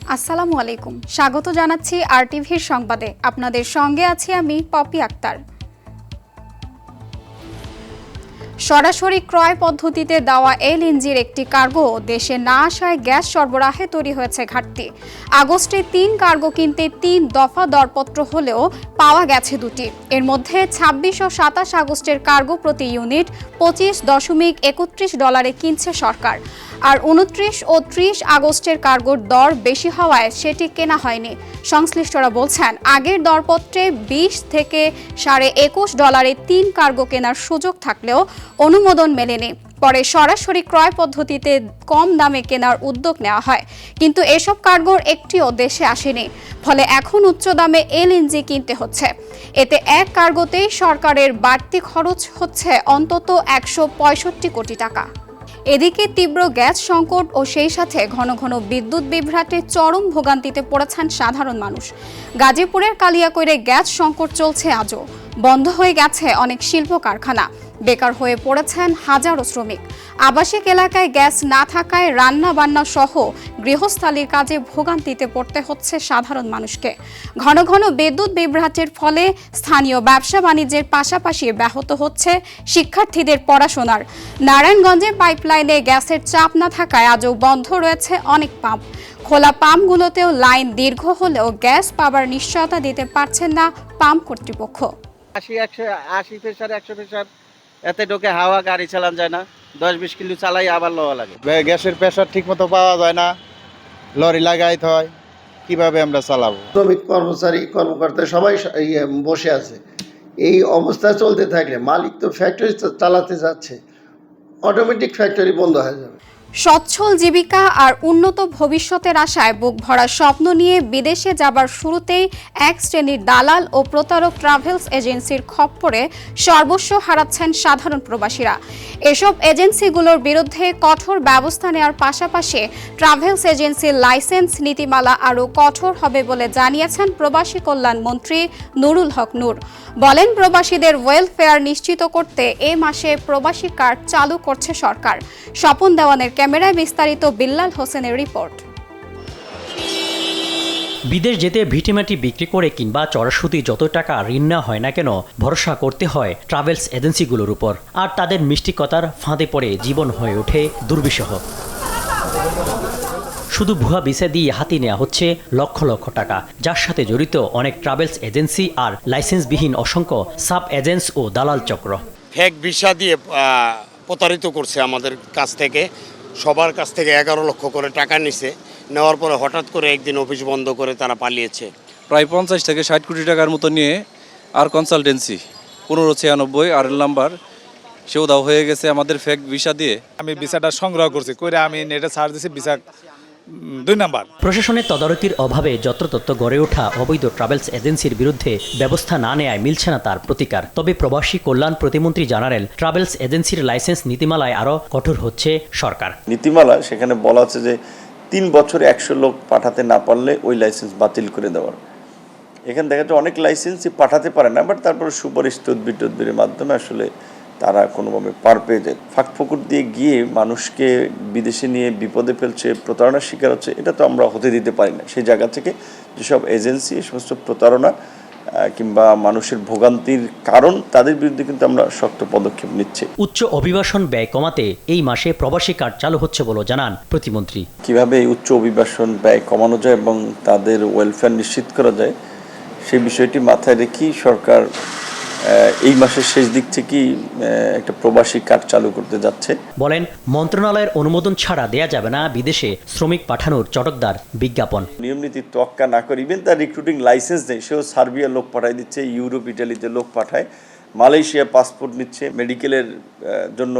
আসসালামু আলাইকুম, স্বাগত জানাচ্ছি আরটিভির সংবাদে। আপনাদের সঙ্গে আছি আমি পপি আক্তার। সরাসরি ক্রয় পদ্ধতিতে দেওয়া এলএনজির একটি কার্গো দেশে না আসায় গ্যাস সরবরাহে তৈরি হয়েছে ঘাটতি। আগস্টে ৩ কার্গো কিনতে ৩ দফা দরপত্র হলেও পাওয়া গেছে ২টি। এর মধ্যে ২৬ ও ২৭ আগস্টের কার্গো প্রতি ইউনিট $25.31 কিনছে সরকার, আর ২৯ ও ৩০ আগস্টের কার্গোর দর বেশি হওয়ায় সেটি কেনা হয়নি। সংশ্লিষ্টরা বলছেন, আগের দরপত্রে $20 থেকে $21.৫ 3 কার্গো কেনার সুযোগ থাকলেও অনুমোদন মেলেনি। পরে সরাসরি ক্রয় পদ্ধতিতে কম দামে কেনার উদ্যোগ নেওয়া হয়, কিন্তু এসব কার্গোর একটিও দেশে আসেনি। ফলে এখন উচ্চ দামে এলএনজি কিনতে হচ্ছে। এতে এক কার্গোতেই সরকারের বাড়তি খরচ হচ্ছে অন্তত ১৬৫ কোটি টাকা। এদিকে তীব্র গ্যাস সংকট ও সেই সাথে ঘন ঘন বিদ্যুৎ বিভ্রাটে চরম ভোগান্তিতে পড়েছেন সাধারণ মানুষ। গাজীপুরের কালিয়াকৈরে গ্যাস সংকট চলছে আজও। বন্ধ হয়ে গেছে অনেক শিল্প কারখানা, বেকার হয়ে পড়েছেন হাজারো শ্রমিক। আবাসিক এলাকায় গ্যাস না থাকায় রান্না বান্না সহ গৃহস্থালির কাজে ভোগান্তিতে পড়তে হচ্ছে সাধারণ মানুষকে। ঘন ঘন বিদ্যুৎ বিভ্রাটের ফলে স্থানীয় ব্যবসা বাণিজ্যের পাশাপাশি ব্যাহত হচ্ছে শিক্ষার্থীদের পড়াশোনার। নারায়ণগঞ্জে পাইপলাইনে গ্যাসের চাপ না থাকায় আজও বন্ধ রয়েছে অনেক পাম্প। খোলা পাম্পগুলোতেও লাইন দীর্ঘ হলেও গ্যাস পাবার নিশ্চয়তা দিতে পারছেন না পাম্প কর্তৃপক্ষ। 80 প্রেসার 100 প্রেসার এতে ঢোকে হাওয়া, গাড়ি চালান যায় না। 10-20 কিলো চালাই আবার লওয়া লাগে। গ্যাসের প্রেসার ঠিক মতো পাওয়া যায় না, লরি লাগাইতে হয়, কিভাবে আমরা চালাবো? শ্রমিক কর্মচারী কর্মকর্তা সবাই বসে আছে। এই অবস্থা চলতে থাকলে মালিক তো ফ্যাক্টরি চালাতে যাচ্ছে, অটোমেটিক ফ্যাক্টরি বন্ধ হয়ে যাবে। সচ্ছল জীবিকা আর উন্নত ভবিষ্যতের আশায় বুক ভরা স্বপ্ন নিয়ে বিদেশে যাবার শুরুতেই এক শ্রেণীর দালাল ও প্রতারক ট্রাভেলস এজেন্সির খপ্পরে সর্বস্ব হারাচ্ছেন সাধারণ প্রবাসীরা। এসব এজেন্সিগুলোর বিরুদ্ধে কঠোর ব্যবস্থা নেওয়ার পাশাপাশি ট্রাভেলস এজেন্সির লাইসেন্স নীতিমালা আরও কঠোর হবে বলে জানিয়েছেন প্রবাসী কল্যাণ মন্ত্রী নুরুল হক নূর। বলেন, প্রবাসীদের ওয়েলফেয়ার নিশ্চিত করতে এ মাসে প্রবাসী কার্ড চালু করছে সরকার। স্বপন দেওয়ানের ক্যামেরায় বিস্তারিত বিল্লাল হোসেনের রিপোর্ট। বিদেশ যেতে ভিটেমাটি বিক্রি করে কিংবা চড়াসুদি যত টাকা ঋণ নেওয়া হয় না কেন, ভরসা করতে হয় ট্রাভেলস এজেন্সিগুলোর উপর। আর তাদের মিষ্টিকতার ফাঁদে পড়ে জীবন হয়ে ওঠে দুর্বিষহ। শুধু ভুয়া ভিসা দিয়ে হাতি নেওয়া হচ্ছে লক্ষ লক্ষ টাকা, যার সাথে জড়িত অনেক ট্রাভেলস এজেন্সি আর লাইসেন্সবিহীন অসংখ্য সাব এজেন্টস ও দালাল চক্র। ফেক ভিসা দিয়ে প্রতারিত করছে আমাদের কাছ থেকে। সবার কাছ থেকে 11 লক্ষ করে টাকা নিছে। নেওয়ার পরে হঠাৎ করে একদিন অফিস বন্ধ করে তারা পালিয়েছে। প্রায় 50 থেকে 60 কোটি টাকার মতো নিয়ে আর কনসালটেন্সি 1596 আরএল নাম্বার সেও দাও হয়ে গেছে আমাদের ফেক ভিসা দিয়ে। আমি ভিসাটা সংগ্রহ করছি করে আমি নেটে সার্চ দিয়েছি ভিসা 2 নাম্বার। প্রশাসনের তদারকির অভাবে যত্রতত্র গড়ে ওঠা অবৈধ ট্রাভেলস এজেন্সির বিরুদ্ধে ব্যবস্থা না নেয়ায় মিলছে না তার প্রতিকার। তবে প্রবাসী কল্যাণ প্রতিমন্ত্রী জানালেন, ট্রাভেলস এজেন্সির লাইসেন্স নীতিমালায় আরও কঠোর হচ্ছে সরকার। নীতিমালা সেখানে বলা আছে যে 3 বছরে 100 লোক পাঠাতে না পারলে ওই লাইসেন্স বাতিল করে দেওয়ার। এখানে দেখা যাচ্ছে অনেক লাইসেন্সই পাঠাতে পারে না, বাট তারপরে সুপারিশ তদবিরের মাধ্যমে আসলে তারা কোনোভাবে পার পেয়ে যায়। ফাঁকফোকর দিয়ে গিয়ে মানুষকে বিদেশে নিয়ে বিপদে ফেলছে, প্রতারণার শিকার হচ্ছে, এটা তো আমরা হতে দিতে পারি না। সেই জায়গা থেকে যেসব এজেন্সি এই সমস্ত প্রতারণা কিংবা মানুষের ভোগান্তির কারণ, তাদের বিরুদ্ধে কিন্তু আমরা শক্ত পদক্ষেপ নিচ্ছি। উচ্চ অভিবাসন ব্যয় কমাতে এই মাসে প্রবাসী কার্ড চালু হচ্ছে বলে জানান প্রতিমন্ত্রী। কিভাবে এই উচ্চ অভিবাসন ব্যয় কমানো যায় এবং তাদের ওয়েলফেয়ার নিশ্চিত করা যায়, সেই বিষয়টি মাথায় রেখেই সরকার এই মাসের শেষ দিক থেকেই একটা প্রবাসী কার্ড চালু করতে যাচ্ছে। বলেন, মন্ত্রণালয়ের অনুমোদন ছাড়া দেয়া যাবে না বিদেশে শ্রমিক পাঠানোর চটকদার বিজ্ঞাপন। নিয়ম নীতি তোয়াক্কা না করে ইভেন তার রিক্রুটিং লাইসেন্স নেই, সেও সার্বিয়া লোক পাঠায় দিচ্ছে, ইউরোপ ইটালিতে লোক পাঠায়, মালয়েশিয়া পাসপোর্ট নিচ্ছে, মেডিকেলের জন্য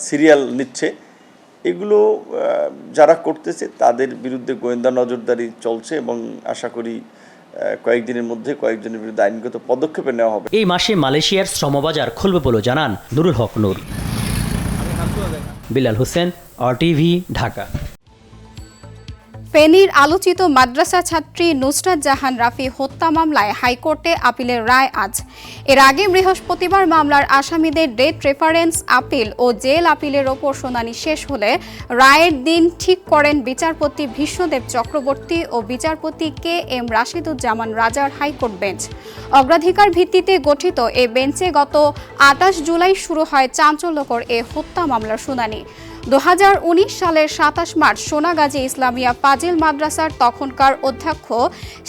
সিরিয়াল নিচ্ছে। এগুলো যারা করতেছে তাদের বিরুদ্ধে গোয়েন্দা নজরদারি চলছে এবং আশা করি কয়েকদিনের মধ্যে কয়েকজনের বিরুদ্ধে আইনগত পদক্ষেপ নেওয়া হবে। এই মাসে মালয়েশিয়ার শ্রমবাজার খুলবে বলে জানান নুরুল হক নূর। বিল্লাল হোসেন, আরটিভি, ঢাকা। ফেনীর আলোচিত মাদ্রাসা ছাত্রী নুসরাত জাহান রাফি হত্যা মামলায় হাইকোর্টে আপিলের রায় আজ। এর আগে বৃহস্পতিবার মামলার আসামিদের ডেথ রেফারেন্স আপিল ও জেল আপিলের ওপর শুনানি শেষ হলে রায়ের দিন ঠিক করেন বিচারপতি বিশ্বদেব চক্রবর্তী ও বিচারপতি কে এম রাশিদুজ্জামান রাজার হাইকোর্ট বেঞ্চ। অগ্রাধিকার ভিত্তিতে গঠিত এ বেঞ্চে গত ২৮ জুলাই শুরু হয় চাঞ্চল্যকর এ হত্যা মামলার শুনানি। 2019 সালের 27 মার্চ সোনাগাজী ইসলামিয়া ফাজিল মাদ্রাসার তখনকার অধ্যক্ষ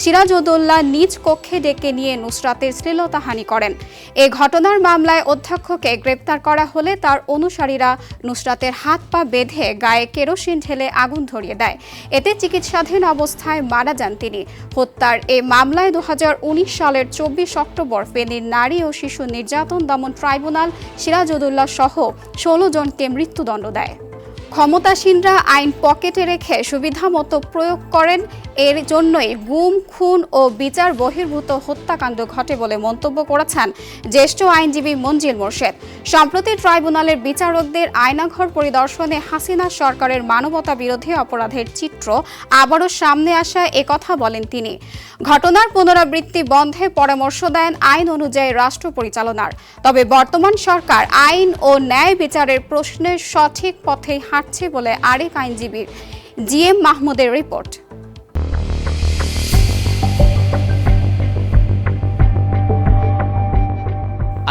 সিরাজউদ্দৌলা নিজ কক্ষে ডেকে নিয়ে নুসরাতের শ্লীলতাহানি করেন। এ ঘটনার মামলায় অধ্যক্ষকে গ্রেপ্তার করা হলে তার অনুসারীরা নুসরাতের হাত পা বেঁধে গায়ে কেরোসিন ঢেলে আগুন ধরিয়ে দেয়। এতে চিকিৎসাধীন অবস্থায় মারা যান তিনি। হত্যার এ মামলায় 2019 সালের 24 অক্টোবর ফেনীর নারী ও শিশু নির্যাতন দমন ট্রাইব্যুনাল সিরাজউদ্দৌলা সহ 16 জনকে মৃত্যুদণ্ড দেয়। ক্ষমতাসীনরা আইন পকেটে রেখে সুবিধামতো প্রয়োগ করেন, এর জন্যই গুম, খুন ও বিচার বহির্ভূত হত্যাকাণ্ড ঘটে বলে মন্তব্য করেছেন জ্যেষ্ঠ আইনজীবী মঞ্জিল মোর্শেদ। সম্প্রতি ট্রাইব্যুনালের বিচারকদের আয়নাঘর পরিদর্শনে হাসিনা সরকারের মানবতা বিরোধী অপরাধের চিত্র আবারও সামনে আসা একথা বলেন তিনি। ঘটনার পুনরাবৃত্তি বন্ধে পরামর্শ দেন আইন অনুযায়ী রাষ্ট্র পরিচালনার। তবে বর্তমান সরকার আইন ও ন্যায় বিচারের প্রশ্নের সঠিক পথেই হাঁটছে বলে আরেক আইনজীবী জিএম মাহমুদের রিপোর্ট।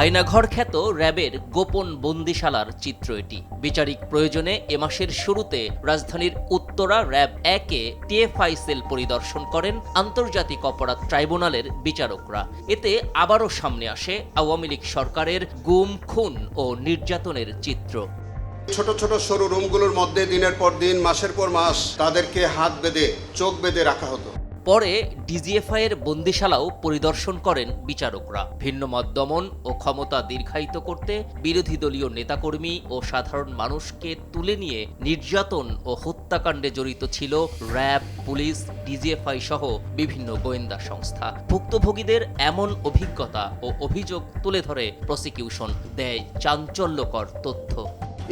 আয়নাঘর খ্যাত র্যাবের গোপন বন্দিশালার চিত্র এটি। বিচারিক প্রয়োজনে এ মাসের শুরুতে রাজধানীর উত্তরা র্যাব 1-এ টিএফআই সেল পরিদর্শন করেন আন্তর্জাতিক অপরাধ ট্রাইব্যুনালের বিচারকরা। এতে আবারও সামনে আসে আওয়ামী লীগ সরকারের গুম, খুন ও নির্যাতনের চিত্র। ছোট ছোট সরু রুমগুলোর মধ্যে দিনের পর দিন, মাসের পর মাস তাদেরকে হাত বেঁধে, চোখ বেঁধে রাখা হতো। পরে ডিজিএফআই এর বন্দিশালাও পরিদর্শন করেন বিচারকরা। ভিন্নমত দমন ও ক্ষমতা দীর্ঘায়িত করতে বিরোধী দলীয় নেতাকর্মী ও সাধারণ মানুষকে তুলে নিয়ে নির্যাতন ও হত্যাকাণ্ডে জড়িত ছিল র্যাব, পুলিশ, ডিজিএফআই সহ বিভিন্ন গোয়েন্দা সংস্থা। ভুক্তভোগীদের এমন অভিজ্ঞতা ও অভিযোগ তুলে ধরে প্রসিকিউশন দেয় চাঞ্চল্যকর তথ্য।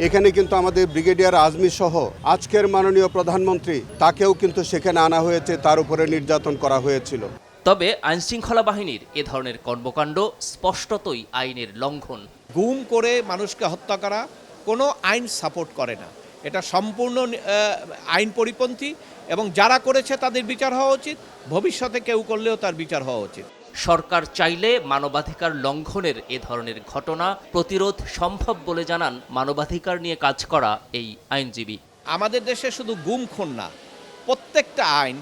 এখানে কিন্তু আমাদের ব্রিগেডিয়ার আজমি সহ আজকের মাননীয় প্রধানমন্ত্রী, তাকেও কিন্তু সেখানে আনা হয়েছে, তার উপরে নির্যাতন করা হয়েছিল। তবে আইনশৃঙ্খলা বাহিনীর এ ধরনের কর্মকাণ্ড স্পষ্টতই আইনের লঙ্ঘন। গুম করে মানুষকে হত্যা করা কোনো আইন সাপোর্ট করে না, এটা সম্পূর্ণ আইন পরিপন্থী এবং যারা করেছে তাদের বিচার হওয়া উচিত, ভবিষ্যতে কেউ করলেও তার বিচার হওয়া উচিত। সরকার চাইলে মানবাধিকার লঙ্ঘনের এ ধরনের ঘটনা প্রতিরোধ সম্ভব বলে জানান মানবাধিকার নিয়ে কাজ করা এই আইনজীবী। আমাদের দেশে শুধু গুম, খুন না, প্রত্যেকটা আইন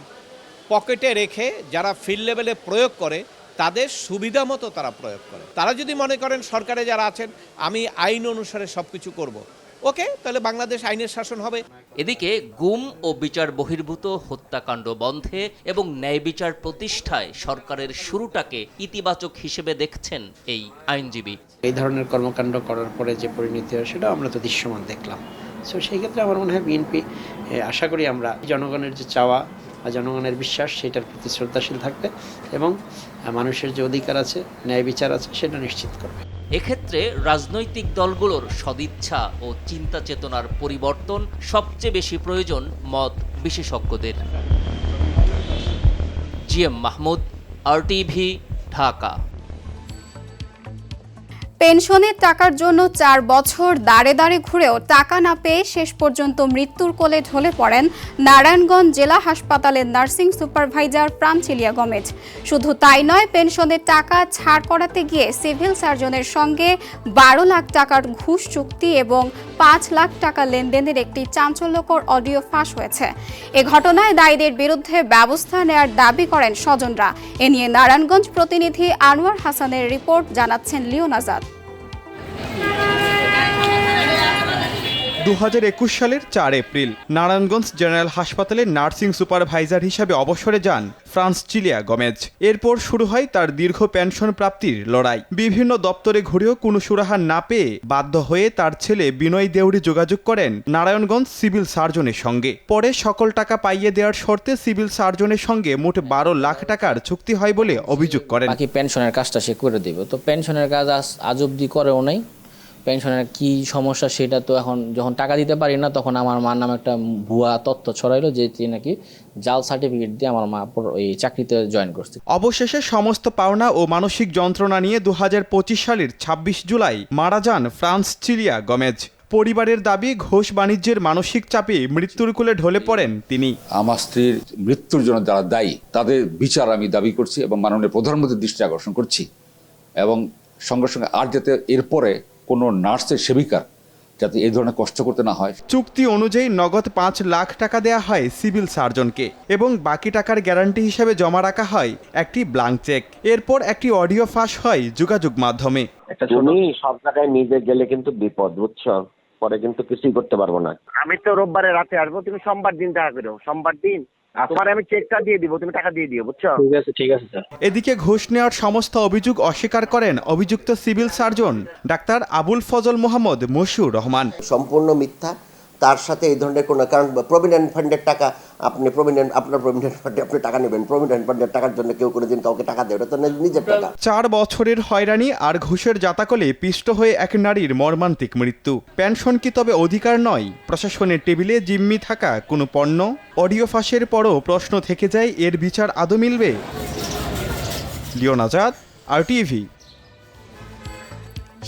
পকেটে রেখে যারা ফিল্ড লেভেলে প্রয়োগ করে তাদের সুবিধা মতো তারা প্রয়োগ করে। তারা যদি মনে করেন সরকারে যারা আছেন আমি আইন অনুসারে সব কিছু করবো, ওকে, তাহলে বাংলাদেশ আইনের শাসন হবে। এদিকে গুম ও বিচার বহির্ভূত হত্যাকাণ্ড বন্ধে এবং ন্যায় বিচার প্রতিষ্ঠায় সরকারের শুরুটাকে ইতিবাচক হিসেবে দেখছেন এই আইনজীবী। এই ধরনের কর্মকাণ্ড করার পরে যে পরিণতি হয় সেটা আমরা তো দৃশ্যমান দেখলাম। সো সেই ক্ষেত্রে আমার মনে হয় বিএনপি, আশা করি আমরা জনগণের যে চাওয়া বা জনগণের বিশ্বাস সেটার প্রতি শ্রদ্ধাশীল থাকবে এবং মানুষের যে অধিকার আছে, ন্যায় বিচার আছে, সেটা নিশ্চিত করবে। এক্ষেত্রে রাজনৈতিক দলগুলোর সদিচ্ছা ও চিন্তা চেতনার পরিবর্তন সবচেয়ে বেশি প্রয়োজন মত বিশেষজ্ঞদের। GM Mahmud, RTV, Dhaka. পেনশনের টাকার জন্য 4 বছর দাঁড়ে দাঁড়ে ঘুরেও টাকা না পেয়ে শেষ পর্যন্ত মৃত্যুর কোলে ঢলে পড়েন নারায়ণগঞ্জ জেলা হাসপাতালের নার্সিং সুপারভাইজার প্রাণচিলিয়া গমেজ। শুধু তাই নয়, পেনশনের টাকা ছাড় করাতে গিয়ে সিভিল সার্জনের সঙ্গে 12 লাখ টাকার ঘুষ চুক্তি এবং 5 লাখ টাকা লেনদেনের একটি চাঞ্চল্যকর অডিও ফাঁস হয়েছে। এ ঘটনায় দায়ীদের বিরুদ্ধে ব্যবস্থা নেওয়ার দাবি করেন স্বজনরা। এ নিয়ে নারায়ণগঞ্জ প্রতিনিধি আনোয়ার হাসানের রিপোর্ট, জানাচ্ছেন লিওন আজাদ। 2021 সালের 4 এপ্রিল নারায়ণগঞ্জ জেনারেল হাসপাতালের নার্সিং সুপারভাইজার হিসাবে অবসরে যান প্রাণচিলিয়া গমেজ। এরপর শুরু হয় তার দীর্ঘ পেনশন প্রাপ্তির লড়াই। বিভিন্ন দপ্তরে ঘুরেও কোনো সুরাহা না পেয়ে বাধ্য হয়ে তার ছেলে বিনয় দেউরি যোগাযোগ করেন নারায়ণগঞ্জ সিভিল সার্জনের সঙ্গে। পরে সকল টাকা পাইয়ে দেওয়ার শর্তে সিভিল সার্জনের সঙ্গে মোট 12 লাখ টাকার চুক্তি হয় বলে অভিযোগ করেন। বাকি পেনশনের কাজটা সে করে দেবে, তো পেনশনের কাজ আজ অবধি করেও নাই। পেনশনের কি সমস্যা সেটা তো এখন যখন টাকা দিতে পারি না তখন আমার মার নামে একটা ভুয়া তথ্য ছড়াইলো যে নাকি জাল সার্টিফিকেট দিয়ে আমার মা এই চাকরিতে জয়েন করছে। অবশেষে সমস্ত পাওনা ও মানসিক যন্ত্রণা নিয়ে 2025 সালের 26 জুলাই মারা যান ফ্রান্সচিলিয়া গোমেজ। পরিবারের দাবি, ঘোষ বাণিজ্যের মানসিক চাপে মৃত্যুর কোলে ঢলে পড়েন তিনি। আমার স্ত্রীর মৃত্যুর জন্য যারা দায়ী তাদের বিচার আমি দাবি করছি এবং মাননীয় প্রধানমন্ত্রীর দৃষ্টি আকর্ষণ করছি, এবং সঙ্গে সঙ্গে আর যাতে এরপরে কোনো নার্সের সেবিকার যাতে এই ধরনের কষ্ট করতে না হয়। চুক্তি অনুযায়ী নগদ 5 লাখ টাকা দেয়া হয় সিভিল সার্জনকে এবং বাকি টাকার গ্যারান্টি হিসেবে জমা রাখা হয় একটি ব্ল্যাঙ্ক চেক। এরপর একটি অডিও ফাঁস হয় যোগাযোগ মাধ্যমে। তুমি সব জায়গায় নিজে গেলে কিন্তু বিপদ, বুঝছো, পরে কিন্তু কিছুই করতে পারবো না। আমি তো রোববারে রাতে আসবো, তুমি সোমবার দিন দেখা করো, সোমবার দিন তোমার আমি চেকটা দিয়ে দিব, তুমি টাকা দিয়ে দিও, বুঝছো? ঠিক আছে স্যার। এদিকে ঘুষ নেওয়ার সমস্ত অভিযোগ অস্বীকার করেন অভিযুক্ত সিভিল সার্জন ডাক্তার আবুল ফজল মোহাম্মদ মশিউর রহমান। সম্পূর্ণ মিথ্যা। তার সাথে এই ধরনের কোনো, কারণ প্রভিডেন্ট ফান্ডের টাকা আপনি আপনার প্রভিডেন্ট ফান্ডে আপনি টাকা নেবেন, প্রভিডেন্ট ফান্ডের টাকার জন্য কেউ কোনোদিন কাউকে টাকা দেয়, ওটা তো নিজের টাকা। 4 বছরের হয়রানি আর ঘুষের জাতাকলে পিষ্ট হয়ে এক নারীর মর্মান্তিক মৃত্যু। পেনশন কি তবে অধিকার নয়? প্রশাসনের টেবিলে জিম্মি থাকা কোনো পণ্য? অডিও ফাঁসের পরও প্রশ্ন থেকে যায়, এর বিচার আদৌ মিলবে? লিওন আজাদ, RTV।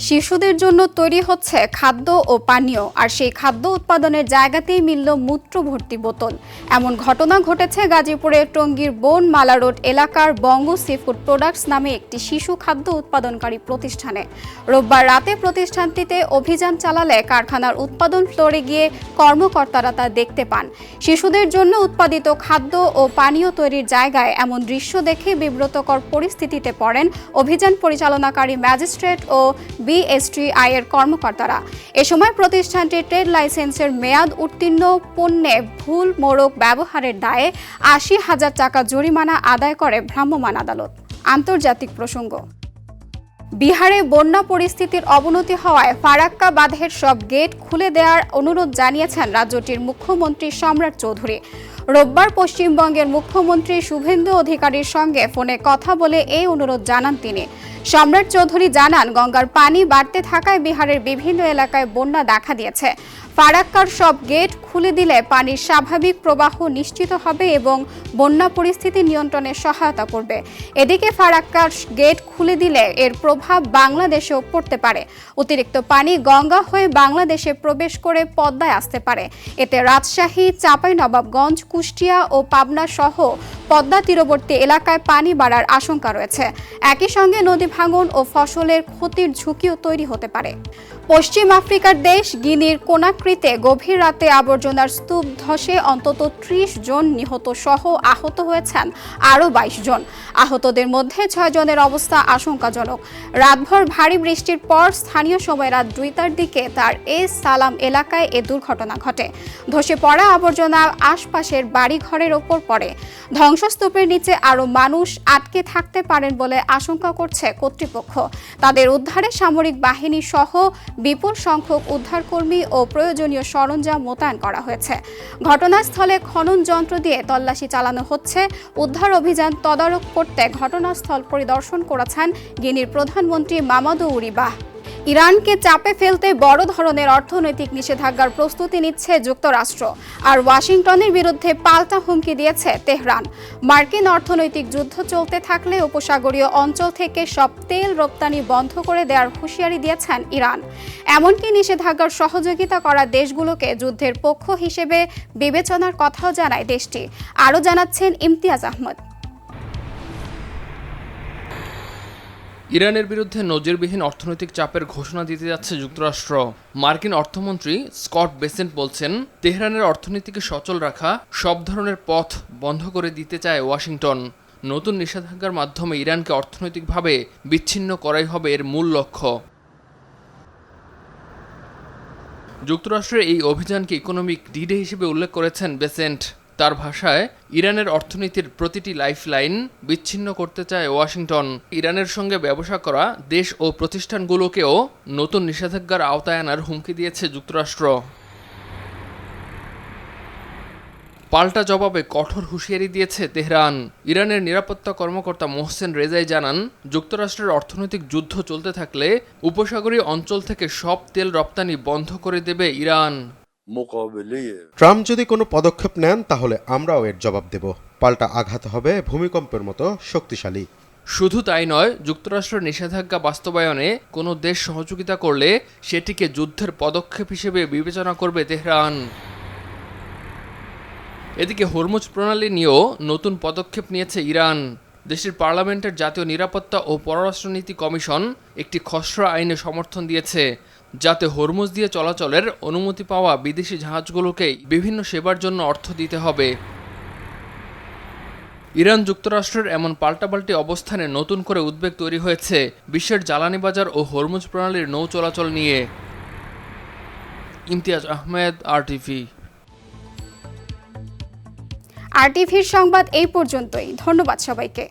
শিশুদের জন্য তৈরি হচ্ছে খাদ্য ও পানীয়, আর সেই খাদ্য উৎপাদনের জায়গাতেই মিলল মূত্র ভর্তি বোতল। এমন ঘটনা ঘটেছে গাজীপুরের টঙ্গীর বনমালা রোড এলাকার বঙ্গ সিফুড প্রোডাক্টস নামে একটি শিশু খাদ্য উৎপাদনকারী প্রতিষ্ঠানে। রোববার রাতে প্রতিষ্ঠানটিতে অভিযান চালালে কারখানার উৎপাদন ফ্লোরে গিয়ে কর্মকর্তারা তা দেখতে পান। শিশুদের জন্য উৎপাদিত খাদ্য ও পানীয় তৈরির জায়গায় এমন দৃশ্য দেখে বিব্রতকর পরিস্থিতিতে পড়েন অভিযান পরিচালনাকারী ম্যাজিস্ট্রেট ও BSTI এর কর্মকর্তারা। এ সময় প্রতিষ্ঠানটির ট্রেড লাইসেন্সের মেয়াদ উত্তীর্ণ পণ্যে ভুল মোড়ক ব্যবহারের দায়ে 80,000 টাকা জরিমানা আদায় করে ভ্রাম্যমাণ আদালত। আন্তর্জাতিক প্রসঙ্গ। বিহারে বন্যা পরিস্থিতির অবনতি হওয়ায় ফারাক্কা বাঁধের সব গেট খুলে দেওয়ার অনুরোধ জানিয়েছেন রাজ্যটির মুখ্যমন্ত্রী সম্রাট চৌধুরী। রোববার পশ্চিমবঙ্গের মুখ্যমন্ত্রী শুভেন্দু অধিকারীর সঙ্গে ফোনে কথা বলে এই অনুরোধ জানান তিনি। সম্রাট চৌধুরী জানান, গঙ্গার পানি বাড়তে থাকায় বিহারের বিভিন্ন এলাকায় বন্যা দেখা দিয়েছে। ফারাক্কার সব গেট খুলে দিলে পানির স্বাভাবিক প্রবাহ নিশ্চিত হবে এবং বন্যা পরিস্থিতি নিয়ন্ত্রণে সহায়তা করবে। এদিকে ফারাক্কার গেট খুলে দিলে এর প্রভাব বাংলাদেশেও পড়তে পারে। অতিরিক্ত পানি গঙ্গা হয়ে বাংলাদেশে প্রবেশ করে পদ্মায় আসতে পারে। এতে রাজশাহী, চাঁপাইনবাবগঞ্জ, কুষ্টিয়া ও পাবনা সহ পদ্মা তীরবর্তী এলাকায় পানি বাড়ার আশঙ্কা রয়েছে। একই সঙ্গে নদী ভাঙন ও ফসলের ক্ষতির ঝুঁকিও তৈরি হতে পারে। পশ্চিম আফ্রিকার দেশ গিনির কোনাক্রিতে গভীর রাতে আবর্জনার স্তূপ ধসে অন্তত 30 জন নিহত সহ আহত হয়েছেন আরও 22 জন। আহতদের মধ্যে 6 জনের অবস্থা আশঙ্কাজনক। রাতভর ভারী বৃষ্টির পর স্থানীয় সময় রাত 2টার দিকে তার এস সালাম এলাকায় এ দুর্ঘটনা ঘটে। ধসে পড়া আবর্জনা আশপাশের বাড়িঘরের ওপর পড়ে। ধ্বংসস্তূপের নিচে আরও মানুষ আটকে থাকতে পারেন বলে আশঙ্কা করছে কর্তৃপক্ষ। তাদের উদ্ধারে সামরিক বাহিনী সহ বিপুল সংখ্যক উদ্ধারকর্মী ও প্রয়োজনীয় সরঞ্জাম মোতায়েন করা হয়েছে। ঘটনাস্থলে খনন যন্ত্র দিয়ে তল্লাশি চালানো হচ্ছে। উদ্ধার অভিযান তদারক করতে ঘটনাস্থল পরিদর্শন করেছেন গিনির প্রধানমন্ত্রী মামাদু উরি বাহ। ইরানকে চাপে ফেলতে বড় ধরনের অর্থনৈতিক নিষেধাজ্ঞার প্রস্তুতি নিচ্ছে যুক্তরাষ্ট্র, আর ওয়াশিংটনের বিরুদ্ধে পাল্টা হুমকি দিয়েছে তেহরান। মার্কিন অর্থনৈতিক যুদ্ধ চলতে থাকলে উপসাগরীয় অঞ্চল থেকে সব তেল রপ্তানি বন্ধ করে দেওয়ার হুঁশিয়ারি দিয়েছেন ইরান। এমনকি নিষেধাজ্ঞার সহযোগিতা করা দেশগুলোকে যুদ্ধের পক্ষ হিসেবে বিবেচনার কথাও জানায় দেশটি। আরও জানাচ্ছেন ইমতিয়াজ আহমদ। ইরানের বিরুদ্ধে নজিরবিহীন অর্থনৈতিক চাপের ঘোষণা দিতে যাচ্ছে যুক্তরাষ্ট্র। মার্কিন অর্থমন্ত্রী স্কট বেসেন্ট বলছেন, তেহরানের অর্থনীতিকে সচল রাখা সব ধরনের পথ বন্ধ করে দিতে চায় ওয়াশিংটন। নতুন নিষেধাজ্ঞার মাধ্যমে ইরানকে অর্থনৈতিকভাবে বিচ্ছিন্ন করাই হবে এর মূল লক্ষ্য। যুক্তরাষ্ট্রের এই অভিযানকে ইকোনমিক ডিডে হিসেবে উল্লেখ করেছেন বেসেন্ট। তার ভাষায়, ইরানের অর্থনীতির প্রতিটি লাইফলাইন বিচ্ছিন্ন করতে চায় ওয়াশিংটন। ইরানের সঙ্গে ব্যবসা করা দেশ ও প্রতিষ্ঠানগুলোকেও নতুন নিষেধাজ্ঞার আওতায় আনার হুমকি দিয়েছে যুক্তরাষ্ট্র। পাল্টা জবাবে কঠোর হুঁশিয়ারি দিয়েছে তেহরান। ইরানের নিরাপত্তা কর্মকর্তা মোহসেন রেজাই জানান, যুক্তরাষ্ট্রের অর্থনৈতিক যুদ্ধ চলতে থাকলে উপসাগরীয় অঞ্চল থেকে সব তেল রপ্তানি বন্ধ করে দেবে ইরান। ট্রাম্প যদি কোনো পদক্ষেপ নেন তাহলে আমরাও এর জবাব দেব। পাল্টা আঘাত হবে ভূমিকম্পের মতো শক্তিশালী। শুধু তাই নয়, যুক্তরাষ্ট্রের নিষেধাজ্ঞা বাস্তবায়নে কোনো দেশ সহযোগিতা করলে সেটিকে যুদ্ধের পদক্ষেপ হিসেবে বিবেচনা করবে তেহরান। এদিকে হরমুজ প্রণালী নিয়েও নতুন পদক্ষেপ নিয়েছে ইরান। দেশটির পার্লামেন্টের জাতীয় নিরাপত্তা ও পররাষ্ট্রনীতি কমিশন একটি খসড়া আইনে সমর্থন দিয়েছে, যাতে হরমুজ দিয়ে চলাচলের অনুমতি পাওয়া বিদেশি জাহাজগুলোকেই বিভিন্ন সেবার জন্য অর্থ দিতে হবে। ইরান যুক্তরাষ্ট্রের এমন পাল্টাপাল্টি অবস্থানে নতুন করে উদ্বেগ তৈরি হয়েছে বিশ্বের জ্বালানি বাজার ও হরমুজ প্রণালীর নৌ চলাচল নিয়ে। ইমতিয়াজ আহমেদ, RTV। RTVর সংবাদ এই পর্যন্তই। ধন্যবাদ সবাইকে।